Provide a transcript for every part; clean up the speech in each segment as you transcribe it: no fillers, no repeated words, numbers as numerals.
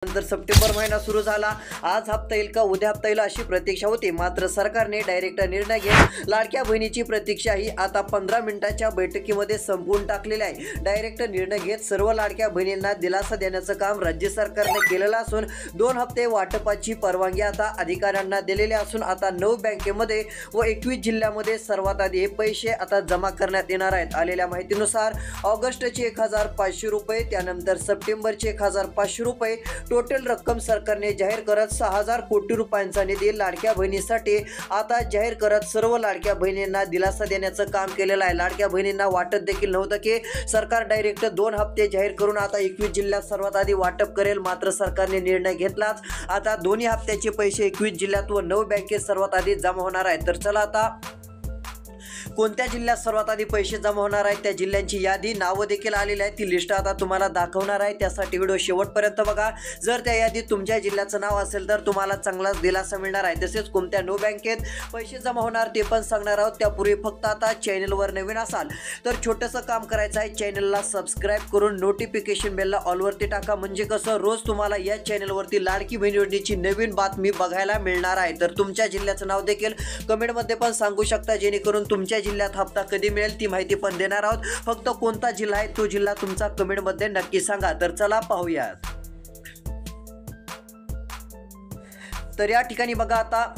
नंतर सप्टेंबर महिना सुरू झाला। आज हप्ता येईल का उद्या हप्ता येईल अशी प्रतीक्षा होती, मात्र सरकारने डायरेक्ट निर्णय घेत लाडक्या बहिणीची प्रतीक्षा ही आता 15 मिनिटाच्या बैठकीमध्ये संपवून टाकलेली आहे। डायरेक्ट निर्णय घेत सर्व लाडक्या बहिणींना दिलासा देण्याचं काम राज्य सरकारने केलेलं असून 2 हप्ते वाटपाची परवानगी आता अधिकाऱ्यांना दिलेली असून आता 9 बँकेमध्ये व 21 जिल्ह्यामध्ये सर्वात आधी हे पैसे आता जमा करण्यात येणार आहेत। आलेल्या माहितीनुसार ऑगस्टचे 1500 रुपये, त्यानंतर सप्टेंबरचे 1500 रुपये टोटल रक्कम सरकारने जाहीर करत 6000 कोटी रुपयांचा निधी लाडक्या बहिणीसाठी आता जाहीर करत सर्व लाडक्या बहिणींना दिलासा देण्याचं काम केलेलं आहे। लाडक्या बहिणींना वाटत देखील नव्हतं की सरकार डायरेक्ट 2 हप्ते जाहीर करून आता 21 जिल्ह्यात सर्वात आधी वाटप करेल, मात्र सरकारने निर्णय घेतलाच। आता दोन्ही हप्त्याचे पैसे 21 जिल्ह्यात व 9 बँकेत सर्वात आधी जमा होणार आहेत। तर चला आता कोणत्या जिल्ह्यात सर्वात आधी पैसे जमा होणार आहेत त्या जिल्ह्यांची यादी, नावं देखील आलेली आहे, ती लिस्ट आता तुम्हाला दाखवणार आहे। त्यासाठी व्हिडिओ शेवटपर्यंत बघा। जर त्या यादीत तुमच्या जिल्ह्याचं नाव असेल तर तुम्हाला चांगलाच दिलासा मिळणार आहे। तसेच कोणत्या 9 बँकेत पैसे जमा होणार ते पण सांगणार आहोत। त्यापूर्वी फक्त आता चॅनलवर नवीन असाल तर छोटंसं काम करायचं आहे, चॅनलला सबस्क्राईब करून नोटिफिकेशन बेलला ऑलवरती टाका, म्हणजे कसं रोज तुम्हाला या चॅनलवरती लाडकी बहीण योजनेची नवीन बातमी बघायला मिळणार आहे। तर तुमच्या जिल्ह्याचं नाव देखील कमेंटमध्ये पण सांगू शकता, जेणेकरून तुमच्या जिल्ह्यात हप्ता कधी मिळेल ती माहिती पण देणार आहोत। फक्त कोणता जिल्हा आहे तो जिल्हा तुमचा कमेंटमध्ये नक्की सांगा। तर चला पाहूयात। तर या ठिकाणी बघा, आता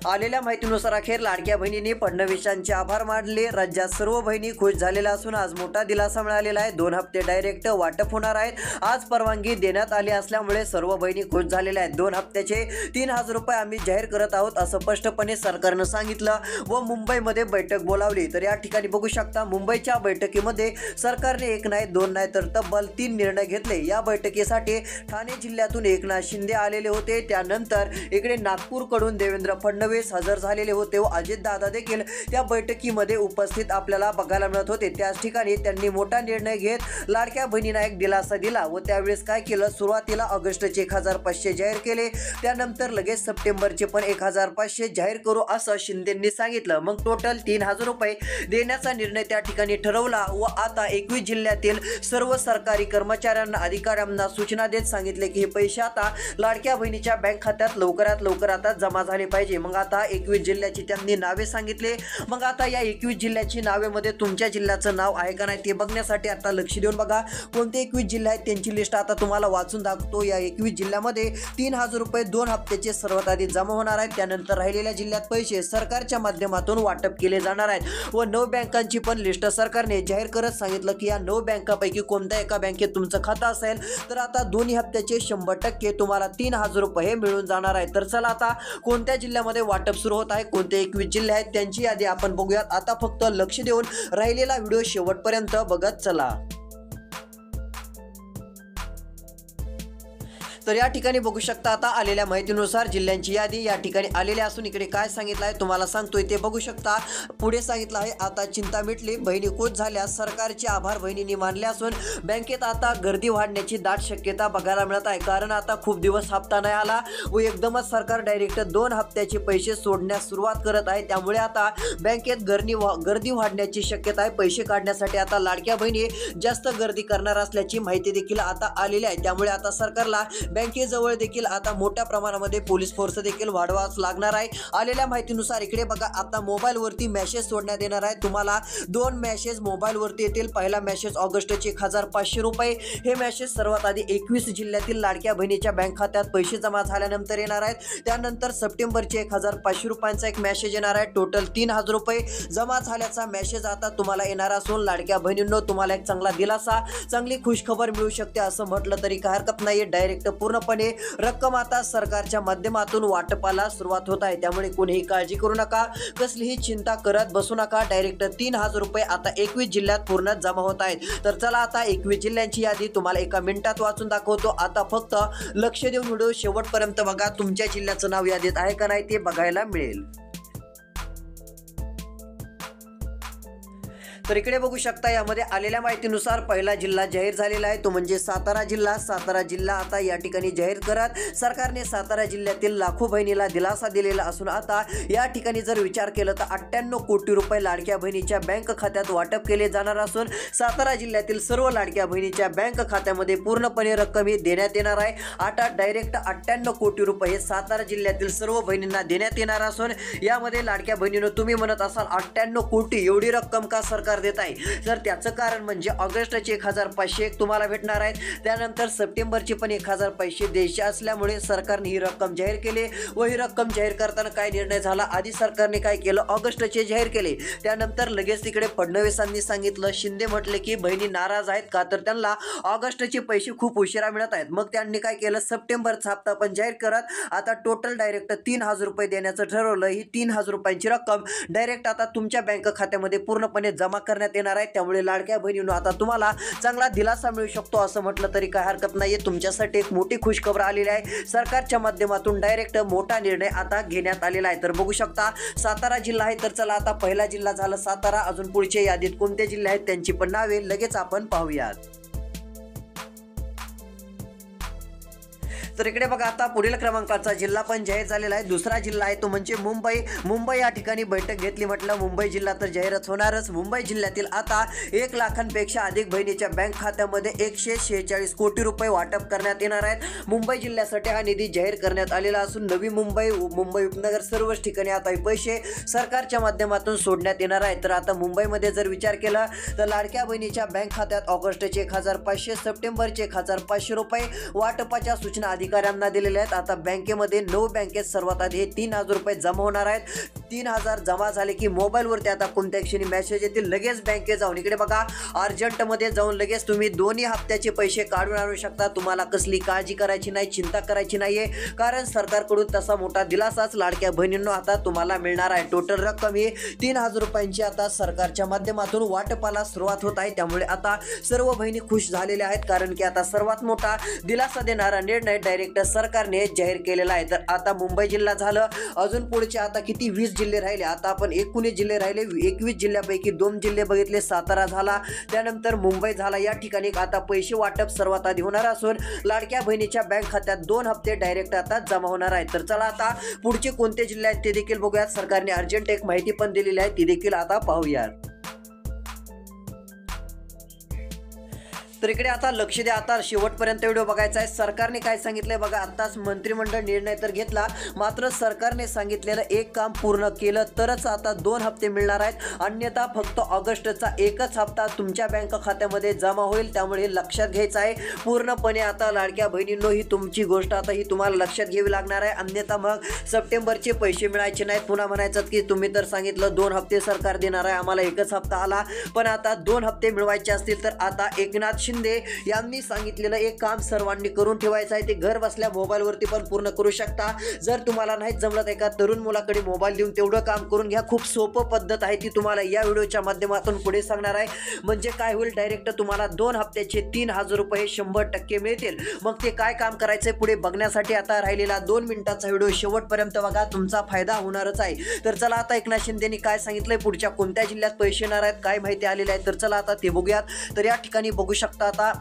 आलेल्या माहितीनुसार अखेर लाडक्या बहिणींनी फडणवीसांचे आभार मानले। राज्यात सर्व बहिणी खुश झालेल्या असून आज मोठा दिलासा मिळालेला आहे। 2 हप्ते डायरेक्ट वाटप होणार आहेत। आज परवानगी देण्यात आली असल्यामुळे सर्व बहिणी खुश झालेल्या आहेत। 2 हप्त्याचे 3000 रुपये आम्ही जाहीर करत आहोत असं स्पष्टपणे सरकारनं सांगितलं व मुंबईमध्ये बैठक बोलावली। तर या ठिकाणी बघू शकता, मुंबईच्या बैठकीमध्ये सरकारने 1 नाही 2 नाही तर तब्बल 3 निर्णय घेतले। या बैठकीसाठी ठाणे जिल्ह्यातून एकनाथ शिंदे आलेले होते, त्यानंतर इकडे नागपूरकडून देवेंद्र फडणवीस हजर झालेले होते व अजितदादा देखील त्या बैठकीमध्ये उपस्थित आपल्याला बघायला मिळत होते। त्याच ठिकाणी त्यांनी मोठा निर्णय घेत लाडक्या बहिणींना एक दिलासा दिला व त्यावेळेस काय केलं, सुरुवातीला ऑगस्टचे 1500 जाहीर केले, त्यानंतर लगेच सप्टेंबरचे पण 1500 जाहीर करू असं शिंदेंनी सांगितलं। मग टोटल 3000 रुपये देण्याचा निर्णय त्या ठिकाणी ठरवला व आता 21 जिल्ह्यातील सर्व सरकारी कर्मचाऱ्यांना अधिकाऱ्यांना सूचना देत सांगितले की हे पैसे आता लाडक्या बहिणीच्या बँक खात्यात लवकरात लवकर आता जमा झाले पाहिजे। मग आता 21 जिल्ह्याची त्यांनी नावे सांगितले। मग आता या 21 जिल्ह्याची नावेमध्ये तुमच्या जिल्ह्याचं नाव आहे का नाही ते बघण्यासाठी आता लक्ष देऊन बघा कोणते 21 जिल्हे आहेत त्यांची लिस्ट आता तुम्हाला वाचून दाखवतो। या 21 जिल्ह्यामध्ये 3000 रुपये 2 हप्त्याचे सर्वात आधी जमा होणार आहेत। त्यानंतर राहिलेल्या जिल्ह्यात पैसे सरकारच्या माध्यमातून वाटप केले जाणार आहेत व 9 बँकांची पण लिस्ट सरकारने जाहीर करत सांगितलं की या 9 बँकांपैकी कोणत्या एका बँकेत तुमचं खातं असेल तर आता दोन्ही हप्त्याचे 100% तुम्हाला 3000 रुपये मिळून जाणार आहेत। तर चला आता कोणत्या जिल्ह्यामध्ये वाटप सुरू होत आहे, कोणते 21 जिल्हे आहेत त्यांची यादी आपण बघूयात। आता फक्त लक्ष देऊन राहिलेला व्हिडिओ शेवटपर्यंत बघत चला। तर या ठिकाणी बघू शकता, आता आलेल्या माहितीनुसार जिल्ह्यांची यादी या ठिकाणी आलेली असून इकडे काय सांगितलं आहे तुम्हाला सांगतोय ते बघू शकता। पुढे सांगितलं आहे, आता चिंता मिटली, बहिणी खुश झाल्या, सरकारचे आभार बहिणींनी मानले असून बँकेत आता गर्दी वाढण्याची दाट शक्यता बघायला मिळत आहे। कारण आता खूप दिवस हप्ता नाही आला व एकदमच सरकार डायरेक्ट 2 हप्त्याचे पैसे सोडण्यास सुरुवात करत आहे, त्यामुळे आता बँकेत गर्दी वाढण्याची शक्यता आहे। पैसे काढण्यासाठी आता लाडक्या बहिणी जास्त गर्दी करणार असल्याची माहिती देखील आता आलेली आहे, त्यामुळे आता सरकारला बँकेजवळ देखील आता मोठ्या प्रमाणामध्ये पोलीस फोर्स देखील वाढवाच लागणार आहे। आलेल्या माहितीनुसार इकडे बघा, आता मोबाईलवरती मेसेज सोडण्यात येणार आहे। तुम्हाला 2 मेसेज मोबाईलवरती येतील। पहिला मेसेज ऑगस्टचे 1500 रुपये, हे मेसेज सर्वात आधी 21 जिल्ह्यातील लाडक्या बहिणीच्या बँक खात्यात पैसे जमा झाल्यानंतर येणार आहेत। त्यानंतर सप्टेंबरचे 1500 रुपयांचा एक मेसेज येणार आहे, टोटल 3000 रुपये जमा झाल्याचा मेसेज आता तुम्हाला येणार असून लाडक्या बहिणींनो तुम्हाला एक चांगला दिलासा, चांगली खुशखबर मिळू शकते असं म्हटलं तरी काय हरकत नाही। डायरेक्ट पूर्णपणे रक्कम आता सरकारच्या माध्यमातून वाटपाला सुरुवात होत आहे, त्यामुळे कोणीही काळजी करू नका, कसलीही चिंता करत बसू नका। डायरेक्ट 3000 रुपये आता 21 जिल्ह्यात पूर्ण जमा होत आहेत। तर चला आता 21 जिल्ह्यांची यादी तुम्हाला एका मिनिटात वाचून दाखवतो। आता फक्त लक्ष देऊन व्हिडिओ शेवटपर्यंत बघा, तुमच्या जिल्ह्याचं नाव यादीत आहे का नाही ते बघायला मिळेल। तर इकडे बघू शकता यामध्ये आलेल्या माहितीनुसार पहिला जिल्हा जाहीर झालेला आहे तो म्हणजे सातारा जिल्हा. सातारा जिल्हा आता या ठिकाणी जाहीर करत सरकारने सातारा जिल्ह्यातील लाखो बहिणीला दिलासा दिलेला असून आता या ठिकाणी जर विचार केला तर 98 कोटी रुपये लाडक्या बहिणीच्या बँक खात्यात वाटप केले जाणार असून सातारा जिल्ह्यातील सर्व लाडक्या बहिणीच्या बँक खात्यामध्ये पूर्णपणे रक्कम ही देण्यात येणार आहे. आता डायरेक्ट 98 कोटी रुपये हे सातारा जिल्ह्यातील सर्व बहिणींना देण्यात येणार असून यामध्ये लाडक्या बहिणींनो तुम्ही म्हणत असाल 98 कोटी एवढी रक्कम का सरकार देत आहे, तर त्याचं कारण म्हणजे ऑगस्टचे 1500 तुम्हाला भेटणार आहेत, त्यानंतर सप्टेंबरचे पण 1500 द्यायचे असल्यामुळे सरकारने ही रक्कम जाहीर केली. व ही रक्कम जाहीर करताना काय निर्णय झाला, आधी सरकारने काय केलं, ऑगस्टचे जाहीर केले, त्यानंतर लगेच तिकडे फडणवीसांनी सांगितलं, शिंदे म्हटले की बहिणी नाराज आहेत का तर त्यांना ऑगस्टचे पैसे खूप उशिरा मिळत आहेत. मग त्यांनी काय केलं, सप्टेंबरचा हप्ता पण जाहीर करत आता टोटल डायरेक्ट 3000 रुपये देण्याचं ठरवलं. ही 3000 रुपयांची रक्कम डायरेक्ट आता तुमच्या बँक खात्यामध्ये पूर्णपणे जमा करण्यात येणार आहे. त्यामुळे लाडक्या बहिणींनो आता तुम्हाला चांगला दिलासा मिळू शकतो असं म्हटलं तरी काय हरकत नाहीये. तुमच्यासाठी एक मोठी खुशखबर आलेली आहे. सरकारच्या माध्यमातून डायरेक्ट मोठा निर्णय आता घेण्यात आलेला आहे. तर बघू शकता सातारा जिल्हा आहे. तर चला आता पहिला जिल्हा झाला सातारा. अजून पुढच्या यादीत कोणते जिल्हे आहेत त्यांची पण नावे लगेच आपण पाहूयात. तर इकडे बघा आता पुढील क्रमांकाचा जिल्हा पण जाहीर झालेला आहे. दुसरा जिल्हा आहे तो म्हणजे मुंबई. मुंबई या ठिकाणी बैठक घेतली म्हटलं मुंबई जिल्हा तर जाहीरच होणारच. मुंबई जिल्ह्यातील आता 1 लाखांपेक्षा अधिक बहिणीच्या बँक खात्यामध्ये 146 कोटी रुपये वाटप करण्यात येणार आहेत. मुंबई जिल्ह्यासाठी हा निधी जाहीर करण्यात आलेला असून नवी मुंबई, मुंबई उपनगर सर्वच ठिकाणी आता हे पैसे सरकारच्या माध्यमातून सोडण्यात येणार आहेत. तर आता मुंबईमध्ये जर विचार केला तर लाडक्या बहिणीच्या बँक खात्यात ऑगस्टचे 1500, सप्टेंबरचे 1500 रुपये वाटपाच्या सूचना अधिकाऱ्यांना दिलेल्या आहेत. आता बँकेमध्ये 9 बँकेत सर्वात आधी हे 3000 रुपये जमा होणार आहेत. 3000 जमा झाले की मोबाईलवरती आता कोणत्या क्षणी मेसेज येतील, लगेच बँकेत जाऊन इकडे बघा अर्जंटमध्ये जाऊन लगेच तुम्ही दोन्ही हप्त्याचे पैसे काढून आणू शकता. तुम्हाला कसली काळजी करायची नाही, चिंता करायची नाहीये, कारण सरकारकडून तसा मोठा दिलासाच लाडक्या बहिणींनो आता तुम्हाला मिळणार आहे. टोटल रक्कम ही 3000 रुपयांची आता सरकारच्या माध्यमातून वाटपाला सुरुवात होत आहे. त्यामुळे आता सर्व बहिणी खुश झालेल्या आहेत, कारण की आता सर्वात मोठा दिलासा देणारा निर्णय डायरेक्ट सरकारने जाहीर केलेला आहे. तर आता मुंबई जिल्हा झालं. अजून पुढचे आता किती 20 जिल्हे राहिले. आता आपण 19 जिल्हे राहिले. 21 जिल्ह्यापैकी 2 जिल्हे बघितले. सातारा झाला, त्यानंतर मुंबई झाला. या ठिकाणी आता पैसे वाटप सर्वात आधी होणार असून लाडक्या बहिणीच्या बँक खात्यात 2 हप्ते डायरेक्ट आता जमा होणार आहेत. तर चला आता पुढचे कोणते जिल्हे आहेत ते देखील बघूयात. सरकारने अर्जंट एक माहिती पण दिलेली आहे, ती देखील आता पाहूयात. तर इकडे आता लक्ष द्या, आता शेवटपर्यंत व्हिडिओ बघायचा आहे. सरकारने काय सांगितलंय बघा. आताच मंत्रिमंडळ निर्णय तर घेतला, मात्र सरकारने सांगितलेलं एक काम पूर्ण केलं तरच आता 2 हप्ते मिळणार आहेत, अन्यथा फक्त ऑगस्टचा एकच हप्ता तुमच्या बँक खात्यामध्ये जमा होईल. त्यामुळे लक्षात घ्यायचं आहे पूर्णपणे. आता लाडक्या बहिणींनो ही तुमची गोष्ट आता ही तुम्हाला लक्षात घ्यावी लागणार आहे, अन्यथा मग सप्टेंबरचे पैसे मिळायचे नाहीत. पुन्हा म्हणायचं की तुम्ही तर सांगितलं 2 हप्ते सरकार देणार आहे, आम्हाला एकच हप्ता आला. पण आता 2 हप्ते मिळवायचे असतील तर आता एकनाथ शिंदे यांनी सांगितलेलं एक काम सर्वांनी करून ठेवायचं आहे. ते घर बसल्या मोबाईलवरती पण पूर्ण करू शकता. जर तुम्हाला नाही जमलं एका तरुण मुलाकडे मोबाईल देऊन तेवढं काम करून घ्या. खूप सोपं पद्धत आहे ती तुम्हाला या व्हिडिओच्या माध्यमातून पुढे सांगणार आहे. म्हणजे काय होईल, डायरेक्ट तुम्हाला 2 हप्त्याचे 3000 रुपये 100% मिळतील. मग ते काय काम करायचंय पुढे बघण्यासाठी आता राहिलेला 2 मिनिटाचा व्हिडिओ शेवटपर्यंत बघा, तुमचा फायदा होणारच आहे. तर चला आता एकनाथ शिंदेनी काय सांगितलंय, पुढच्या कोणत्या जिल्ह्यात पैसे येणार आहेत, काय माहिती आलेली आहे, तर चला आता ते बघूयात. तर या ठिकाणी बघू शकता आता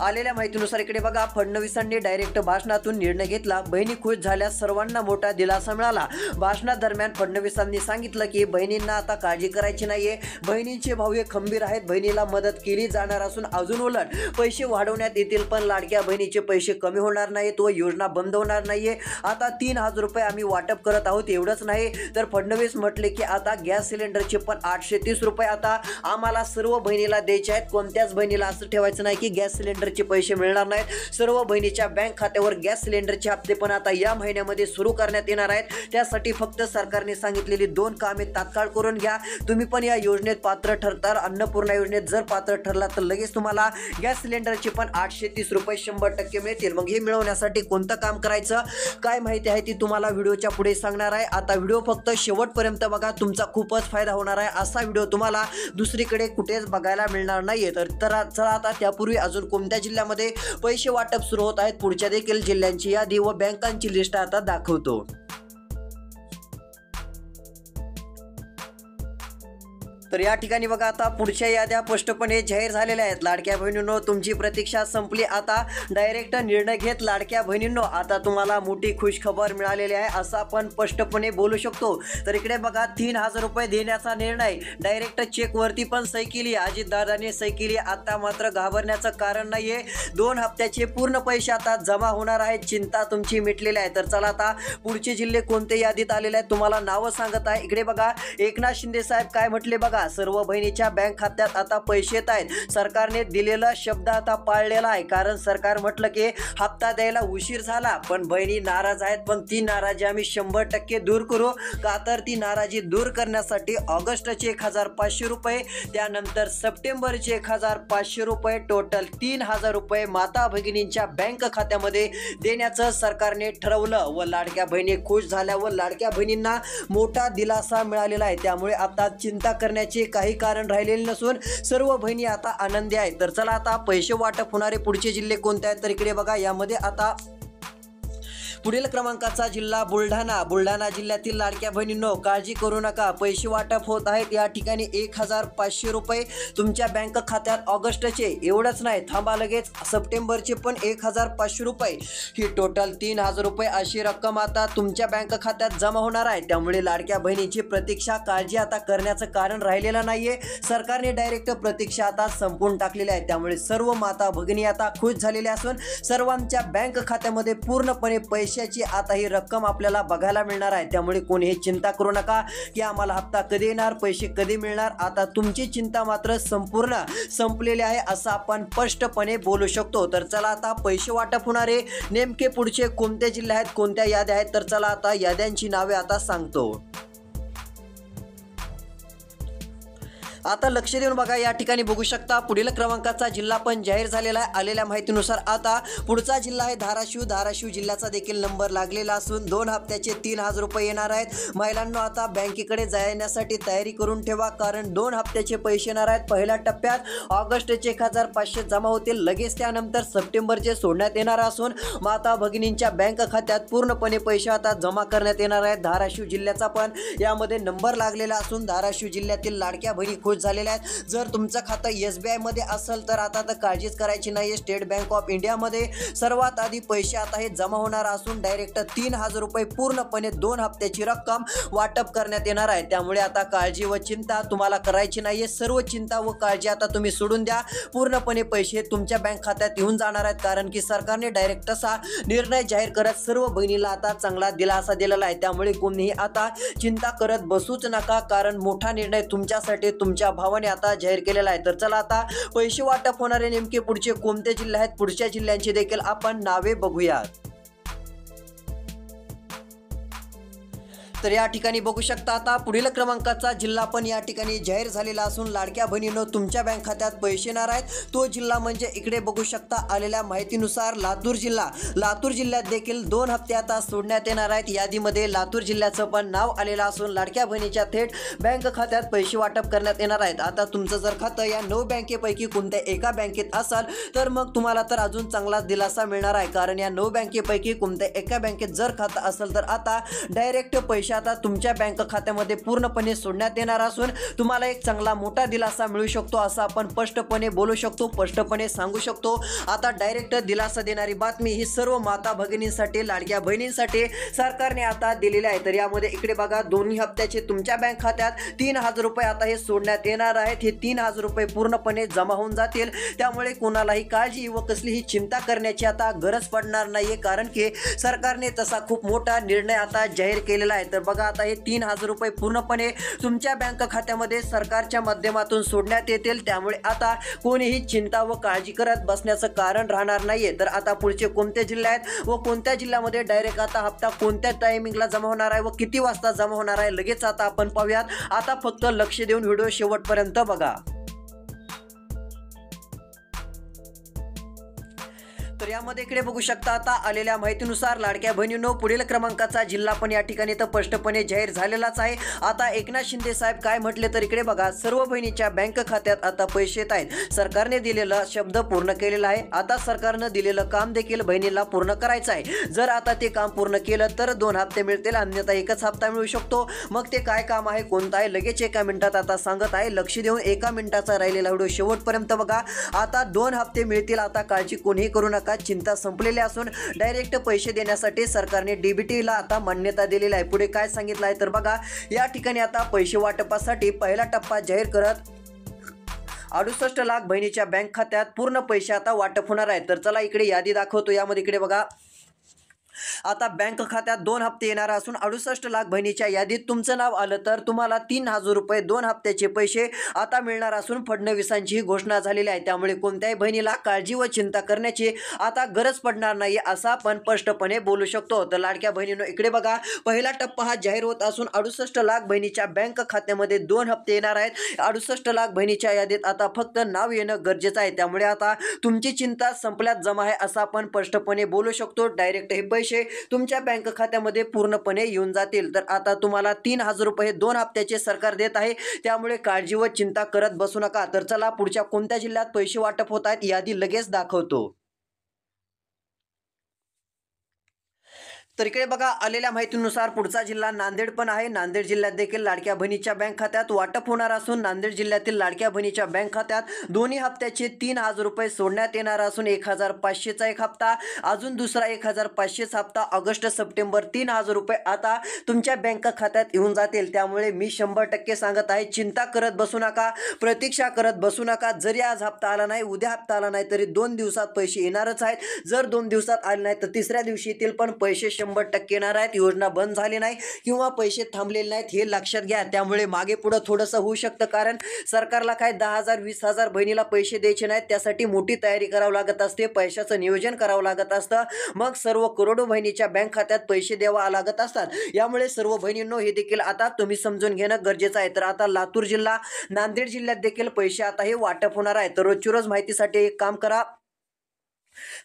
आलेल्या माहितीनुसार इकडे बघा फडणवीसांनी डायरेक्ट भाषणातून निर्णय घेतला. बहिणी खुश झाल्या, सर्वांना मोठा दिलासा मिळाला. भाषणादरम्यान फडणवीसांनी सांगितलं की बहिणींना आता काळजी करायची नाहीये, बहिणींचे भाऊ हे खंबीर आहेत, बहिणीला मदत केली जाणार असून अजून उलट पैसे वाढवण्यात येतील, पण लाडक्या बहिणीचे पैसे कमी होणार नाहीत व योजना बंद होणार नाहीये. आता 3000 रुपये आम्ही वाटप करत आहोत. एवढंच नाही तर फडणवीस म्हटले की आता गॅस सिलेंडरचे पण 830 रुपये आता आम्हाला सर्व बहिणीला द्यायचे आहेत. कोणत्याच बहिणीला असं ठेवायचं नाही की गॅस सिलेंडरचे पैसे मिळणार नाहीत. सर्व बहिणीच्या बँक खात्यावर गॅस सिलेंडरचे हप्ते पण आता या महिन्यामध्ये सुरू करण्यात येणार आहेत. त्यासाठी फक्त सरकारने सांगितलेली 2 कामे तात्काळ करून घ्या. तुम्ही पण या योजनेत पात्र ठरताल. अन्नपूर्णा योजनेत जर पात्र ठरला तर लगेच तुम्हाला गॅस सिलेंडरचे पण 830 रुपये 100% मिळतील. मग हे मिळवण्यासाठी कोणतं काम करायचं, काय माहिती आहे ती तुम्हाला व्हिडिओच्या पुढे सांगणार आहे. आता व्हिडिओ फक्त शेवटपर्यंत बघा, तुमचा खूपच फायदा होणार आहे. असा व्हिडिओ तुम्हाला दुसरीकडे कुठेच बघायला मिळणार नाहीये. तर चला आता त्यापूर्वी अजून कोणत्या जिल्ह्यामध्ये पैसे वाटप सुरू होत आहेत पुढच्या देखील जिल्ह्यांची यादी व बँकांची लिस्ट आता दाखवतो. तर या ठिकाणी बघा आता पुढच्या याद्या स्पष्टपणे जाहीर झालेल्या आहेत. लाडक्या बहिणींनो, तुमची प्रतीक्षा संपली. आता डायरेक्ट निर्णय घेत लाडक्या बहिणींनो, आता तुम्हाला मोठी खुशखबर मिळालेली आहे असं आपण स्पष्टपणे बोलू शकतो. तर इकडे बघा 3,000 रुपये देण्याचा निर्णय, डायरेक्ट चेकवरती पण सही केली, अजितदादांनी सही केली. आता मात्र घाबरण्याचं कारण नाहीये. 2 हप्त्याचे पूर्ण पैसे आता जमा होणार आहेत. चिंता तुमची मिटलेली आहे. तर चला आता पुढचे जिल्हे कोणते यादीत आलेले आहेत तुम्हाला नावं सांगत आहे. इकडे बघा एकनाथ शिंदे साहेब काय म्हटले बघा, सर्व बहिणीच्या बँक खात्यात आता पैसे येत आहेत. सरकारने दिलेला शब्द आता पाळलेला आहे. कारण सरकार म्हटलं की हप्ता द्यायला उशीर झाला, पण बहिणी नाराज आहेत. पण ती नाराजी आम्ही 100% दूर करू. का तर ती नाराजी दूर करण्यासाठी ऑगस्टचे 1,500 रुपये, त्यानंतर सप्टेंबरचे 1,500 रुपये, टोटल 3,000 रुपये माता भगिनींच्या बँक खात्यामध्ये देण्याचं सरकारने ठरवलं व लाडक्या बहिणी खुश झाल्या व लाडक्या बहिणींना मोठा दिलासा मिळालेला आहे. त्यामुळे आता चिंता करण्याचे काही कारण राहिलेले नसून सर्व बहिणी आता आनंदी आहेत. तर चला आता पैसे वाटप होणारे पुढचे जिल्हे कोणते आहेत. तर इकडे बघा यामध्ये आता पुढील क्रमांकाचा जिल्हा बुलढाणा जिल्ह्यातील लाडक्या बहिणींनो, काळजी करू नका, पैसे वाटप होत आहेत. या ठिकाणी 1,500 रुपये तुमच्या बँक खात्यात ऑगस्टचे. एवढंच नाही, थांबा, लगेच सप्टेंबरचे पण 1,500 रुपये, ही टोटल 3,000 रुपये अशी रक्कम आता तुमच्या बँक खात्यात जमा होणार आहे. त्यामुळे लाडक्या बहिणीची प्रतीक्षा, काळजी आता करण्याचं कारण राहिलेलं नाहीये. सरकारने डायरेक्ट प्रतीक्षा आता संपवून टाकलेली आहे. त्यामुळे सर्व माता भगिनी आता खुश झालेल्या असून सर्वांच्या बँक खात्यामध्ये पूर्णपणे पैशाची आता ही रक्कम आपल्याला बघायला मिळणार आहे. त्यामुळे कोणीही चिंता करू नका की आम्हाला हप्ता कधी येणार, पैसे कधी मिळणार. आता तुमची चिंता मात्र संपूर्ण संपलेली आहे असं आपण स्पष्टपणे बोलू शकतो. तर चला आता पैसे वाटप होणारे नेमके पुढचे कोणते जिल्हे आहेत, कोणत्या याद्या आहेत. तर चला आता याद्यांची नावे आता सांगतो. आता लक्ष देऊन बघा, या ठिकाणी बघू शकता पुढील क्रमांकाचा जिल्हा पण जाहीर झालेला आहे. आलेल्या माहितीनुसार आता पुढचा जिल्हा आहे धाराशिव जिल्ह्याचा देखील नंबर लागलेला असून 2 हप्त्याचे 3,000 रुपये येणार आहेत. महिलांनो, आता बँकेकडे जाण्यासाठी तयारी करून ठेवा, कारण 2 हप्त्याचे पैसे येणार आहेत. पहिल्या टप्प्यात ऑगस्टचे 1,500 जमा होतील, लगेच त्यानंतर सप्टेंबरचे सोडण्यात येणार असून माता भगिनींच्या बँक खात्यात पूर्णपणे पैसे आता जमा करण्यात येणार आहेत. धाराशिव जिल्ह्याचा पण यामध्ये नंबर लागलेला असून धाराशिव जिल्ह्यातील लाडक्या बहिणी खुश झालेल्या आहेत. जर तुमचं खातं SBI मध्ये असेल तर आता तर काळजीच करायची नाही. स्टेट बँक ऑफ इंडियामध्ये सर्वात आधी पैसे आता हे जमा होणार असून डायरेक्ट 3,000 रुपये पूर्णपणे 2 हप्त्याची रक्कम वाटप करण्यात येणार आहे. त्यामुळे आता काळजी व चिंता तुम्हाला करायची नाहीये. सर्व चिंता व काळजी आता तुम्ही सोडून द्या. पूर्णपणे पैसे तुमच्या बँक खात्यात येऊन जाणार आहेत, कारण की सरकारने डायरेक्ट तसा निर्णय जाहीर करत सर्व बहिणीला आता चांगला दिलासा दिलेला आहे. त्यामुळे कोणीही आता चिंता करत बसूच नका, कारण मोठा निर्णय तुमच्यासाठी तुमच्या भावाने आता जाहीर केलेला आहे. तर चला आता पैसे वाटप होणारे नेमके पुढचे कोणते जिल्हे आहेत, पुढच्या जिल्ह्यांची देखील आपण नावे बघूयात. तर या ठिकाणी बघू शकता आता पुढील क्रमांकाचा जिल्हा पण या ठिकाणी जाहीर झालेला असून लाडक्या बहिणींनो, तुमच्या बँक खात्यात पैसे येणार आहेत. तो जिल्हा म्हणजे इकडे बघू शकता आलेल्या माहितीनुसार लातूर जिल्ह्यात देखील 2 हप्ते आता सोडण्यात येणार आहेत. यादीमध्ये लातूर जिल्ह्याचं पण नाव आलेलं असून लाडक्या बहिणीच्या थेट बँक खात्यात पैसे वाटप करण्यात येणार आहेत. आता तुमचं जर खातं या 9 बँकेपैकी कोणत्या एका बँकेत असाल तर मग तुम्हाला तर अजून चांगला दिलासा मिळणार आहे, कारण या 9 बँकेपैकी कोणत्या एका बँकेत जर खातं असेल तर आता डायरेक्ट पैसे आता तुमच्या बँक खात्यामध्ये पूर्णपणे सोडण्यात येणार असून तुम्हाला एक चांगला मोठा दिलासा मिळू शकतो असं आपण स्पष्टपणे बोलू शकतो, स्पष्टपणे सांगू शकतो. आता डायरेक्ट दिलासा देणारी बातमी ही सर्व माता भगिनींसाठी, लाडक्या बहिणींसाठी सरकारने आता दिलेली आहे. तर यामध्ये इकडे बघा, दोन्ही हप्त्याचे तुमच्या बँक खात्यात 3,000 रुपये आता हे सोडण्यात येणार आहेत. हे 3,000 रुपये पूर्णपणे जमा होऊन जातील. त्यामुळे कोणालाही काळजी व कसलीही चिंता करण्याची आता गरज पडणार नाहीये, कारण की सरकारने तसा खूप मोठा निर्णय आता जाहीर केलेला आहे. तर बघा, आता हे 3,000 रुपये पूर्णपणे तुमच्या बँक खात्यामध्ये सरकारच्या माध्यमातून सोडण्यात येतील. त्यामुळे आता कोणीही चिंता व काळजी करत बसण्याचं कारण राहणार नाहीये. तर आता पुढचे कोणते जिल्हे आहेत व कोणत्या जिल्ह्यामध्ये डायरेक्ट आता हप्ता कोणत्या टायमिंगला जमा होणार आहे व किती वाजता जमा होणार आहे, लगेच आता आपण पाहूयात. आता फक्त लक्ष देऊन व्हिडिओ शेवटपर्यंत बघा. तर यामध्ये इकडे बघू शकता आता आलेल्या माहितीनुसार लाडक्या बहिणींनो पुढील क्रमांकाचा जिल्हा पण या ठिकाणी तर स्पष्टपणे जाहीर झालेलाच आहे। आता एकनाथ शिंदे साहेब काय म्हटले तर इकडे बघा, सर्व बहिणीच्या बँक खात्यात आता पैसे येत आहेत। सरकारने दिलेला शब्द पूर्ण केलेला आहे। आता सरकारने दिलेलं काम देखील बहिणीला पूर्ण करायचं आहे। जर आता ते काम पूर्ण केलं तर 2 हप्ते मिळतील, अन्यथा एकच हप्ता मिळू शकतो। मग ते काय काम आहे, कोणतं आहे, लगेच एका मिनिटात आता सांगत आहे। लक्ष देऊन एका मिनिटाचा राहिलेला व्हिडिओ शेवटपर्यंत बघा। आता 2 हप्ते मिळतील, आता काळजी कोणीही करू नका, चिंता संपलेली असून डायरेक्ट पैसे देण्यासाठी सरकारने डीबीटीला आता मान्यता दिलेली आहे। पुढे काय सांगितलं आहे तर बघा, या ठिकाणी आता पैसे वाटपासाठी पहिला टप्पा जाहीर करत 68 लाख बहिणीच्या बँक खात्यात पूर्ण पैसे आता वाटप होणार आहे। तर चला इकडे यादी दाखवतो। यामध्ये इकडे बघा, आता बँक खात्यात 2 हप्ते येणार असून 68 लाख बहिणीच्या यादीत तुमचं नाव आलं तर तुम्हाला 3000 रुपये 2 हप्त्याचे पैसे आता मिळणार असून फडणवीसांची ही घोषणा झालेली आहे। त्यामुळे कोणत्याही बहिणीला काळजी व चिंता करण्याची आता गरज पडणार नाही, असं आपण स्पष्टपणे बोलू शकतो। तर लाडक्या बहिणींनो इकडे बघा, पहिला टप्पा हा जाहीर होत असून 68 लाख बहिणीच्या बँक खात्यामध्ये 2 हप्ते येणार आहेत। 68 लाख बहिणीच्या यादीत आता फक्त नाव येणं गरजेचं आहे। त्यामुळे आता तुमची चिंता संपल्यात जमा आहे, असं आपण स्पष्टपणे बोलू शकतो। डायरेक्ट हे पैसे तुमच्या बँक खात्यामध्ये पूर्णपणे येऊन जातील। तर आता तुम्हाला 3000 रुपये 2 हप्त्याचे सरकार देत आहे, त्यामुळे काळजी व चिंता करत बसू नका। तर चला पुढच्या कोणत्या जिल्ह्यात पैसे वाटप होत आहेत यादी लगेच दाखवतो। तर इकडे बघा, आलेल्या माहितीनुसार पुढचा जिल्हा नांदेड पण आहे। नांदेड जिल्ह्यात देखील लाडक्या बहिणीच्या बँक खात्यात वाटप होणार असून नांदेड जिल्ह्यातील लाडक्या बहिणीच्या बँक खात्यात दोन्ही हप्त्याचे 3000 रुपये सोडण्यात येणार असून 1500चा एक हप्ता, अजून दुसरा 1500 हप्ता ऑगस्ट सप्टेंबर 3000 रुपये आता तुमच्या बँक खात्यात येऊन जातील। त्यामुळे मी 100% सांगत आहे, चिंता करत बसू नका, प्रतीक्षा करत बसू नका। जरी आज हप्ता आला नाही, उद्या हप्ता आला नाही तरी 2 दिवसात पैसे येणारच आहेत। जर 2 दिवसात आले नाही तर तिसऱ्या दिवशी येतील, पण पैसे 100% येणार आहेत। योजना बंद झाली नाही किंवा पैसे थांबलेले नाहीत हे लक्षात घ्या। त्यामुळे मागे पुढे थोडंसं होऊ शकतं, कारण सरकारला काय 10,000 20,000 बहिणीला पैसे द्यायचे नाहीत, त्यासाठी मोठी तयारी करावी लागत असते, पैशाचं नियोजन करावं लागत असतं। मग सर्व करोडो बहिणीच्या बँक खात्यात पैसे द्यावा लागत असतात। यामुळे सर्व बहिणींनो हे देखील आता तुम्ही समजून घेणं गरजेचं आहे। तर आता लातूर जिल्हा, नांदेड जिल्ह्यात देखील पैसे आता हे वाटप होणार आहे। तर रोजची रोज माहितीसाठी एक काम करा,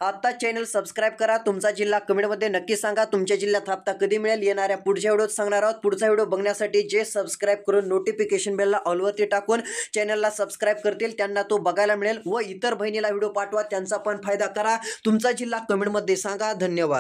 आता चॅनल सबस्क्राइब करा, तुमचा जिल्हा कमेंटमध्ये नक्की सांगा, तुमच्या जिल्ह्यात हप्ता कधी मिळेल। येणाऱ्या पुढच्या व्हिडिओत सांगणार आहोत। पुढचा व्हिडिओ बघण्यासाठी जे सबस्क्राइब करून नोटिफिकेशन बेलला ऑलवरती टाकून चॅनलला सबस्क्राइब करतील त्यांना तो बघायला मिळेल व इतर बहिणीला व्हिडिओ पाठवा, त्यांचा पण फायदा करा। तुमचा जिल्हा कमेंटमध्ये सांगा। धन्यवाद।